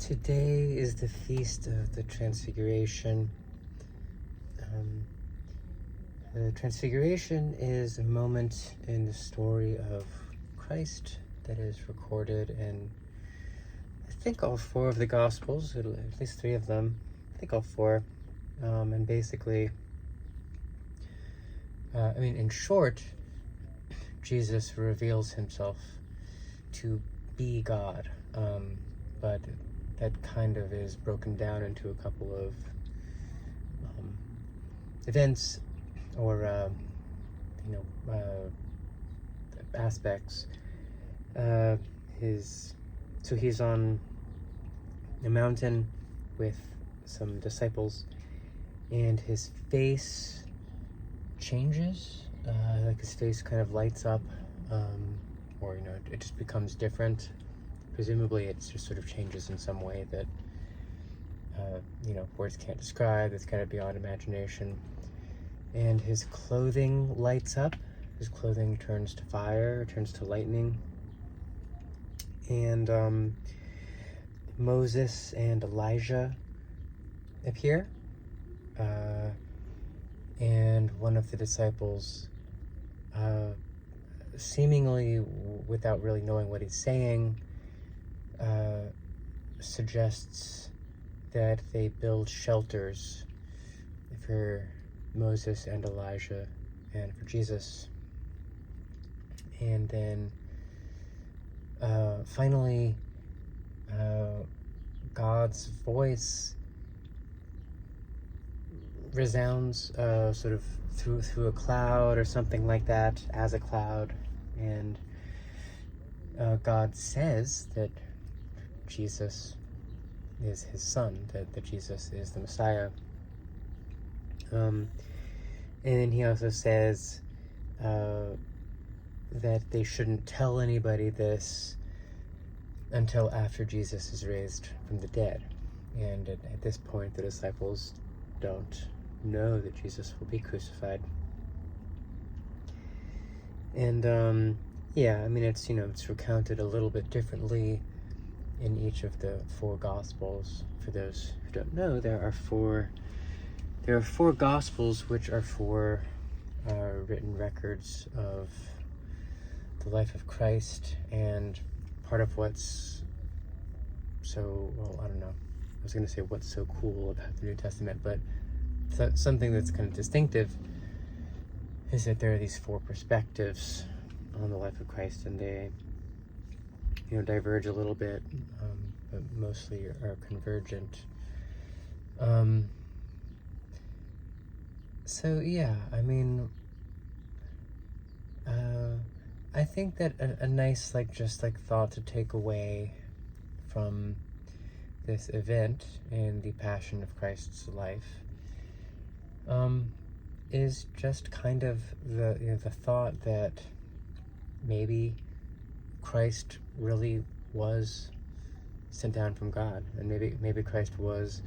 Today is the feast of the Transfiguration. The Transfiguration is a moment in the story of Christ that is recorded in, I think, all four of the Gospels, at least three of them. I think all four. And basically, in short, Jesus reveals himself to be God, but that kind of is broken down into a couple of events or aspects. So he's on a mountain with some disciples, and his face changes. Like his face kind of lights up, or it just becomes different. Presumably it just sort of changes in some way that words can't describe. It's kind of beyond imagination. And his clothing lights up. His clothing turns to fire, turns to lightning. And Moses and Elijah appear. And one of the disciples, seemingly without really knowing what he's saying, suggests that they build shelters for Moses and Elijah and for Jesus. And then finally, God's voice resounds sort of through a cloud or something like that, as a cloud, and God says that Jesus is his son, that Jesus is the Messiah. And then he also says that they shouldn't tell anybody this until after Jesus is raised from the dead. And at this point, the disciples don't know that Jesus will be crucified. And it's recounted a little bit differently in each of the four Gospels. For those who don't know, there are four Gospels, which are four written records of the life of Christ. And part of what's I was going to say what's so cool about the New Testament, but something that's kind of distinctive is that there are these four perspectives on the life of Christ, and they diverge a little bit, but mostly are convergent. I think that a nice thought to take away from this event in the Passion of Christ's life is just kind of the thought that maybe Christ really was sent down from God, and maybe Christ was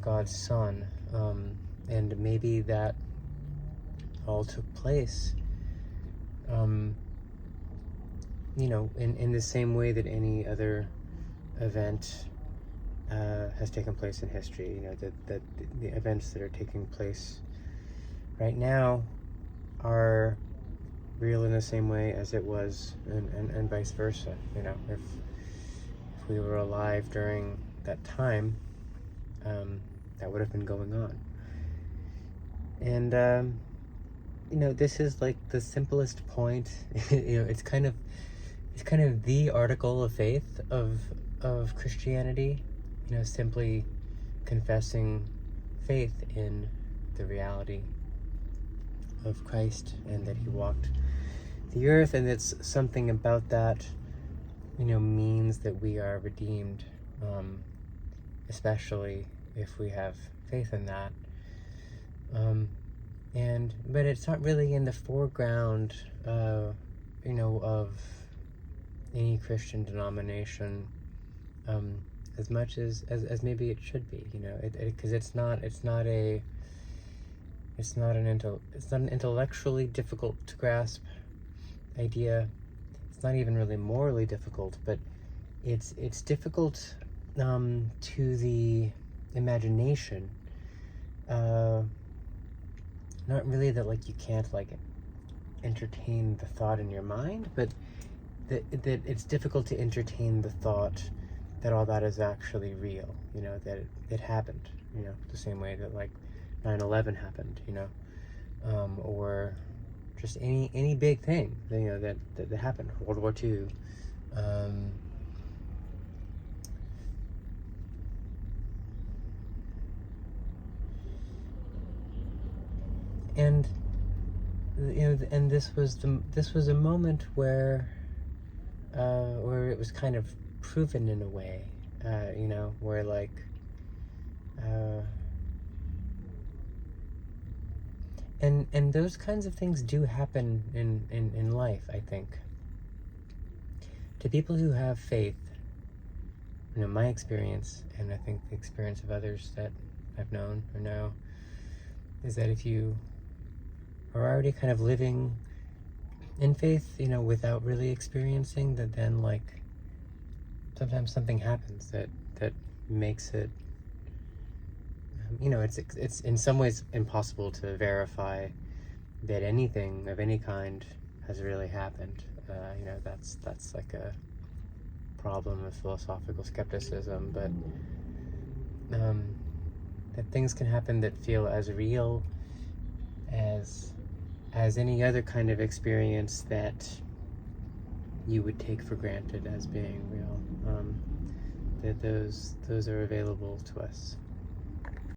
God's son, and maybe that all took place in the same way that any other event has taken place in history. That the events that are taking place right now are real in the same way as it was, and vice versa. If we were alive during that time, that would have been going on. And this is like the simplest point. It's kind of the article of faith of Christianity. Simply confessing faith in the reality of Christ, and that he walked the earth, and it's something about that means that we are redeemed, especially if we have faith in that. But it's not really in the foreground of any Christian denomination as much as maybe it should be, because it's not an intellectually difficult to grasp idea. It's not even really morally difficult, but it's difficult to the imagination. Not really that like you can't like entertain the thought in your mind, but that it's difficult to entertain the thought that all that is actually real, you know, that it happened, you know, the same way that like 9/11 happened, you know, or just any big thing, you know, that happened, World War II. And you know, and this was a moment where it was kind of proven in a way, you know, where like and those kinds of things do happen in life, I think. To people who have faith, you know, my experience, and I think the experience of others that I've known or know, is that if you are already kind of living in faith, you know, without really experiencing, that then like sometimes something happens that makes it, you know, it's in some ways impossible to verify that anything of any kind has really happened. You know, that's like a problem of philosophical skepticism, but that things can happen that feel as real as any other kind of experience that you would take for granted as being real. That those are available to us.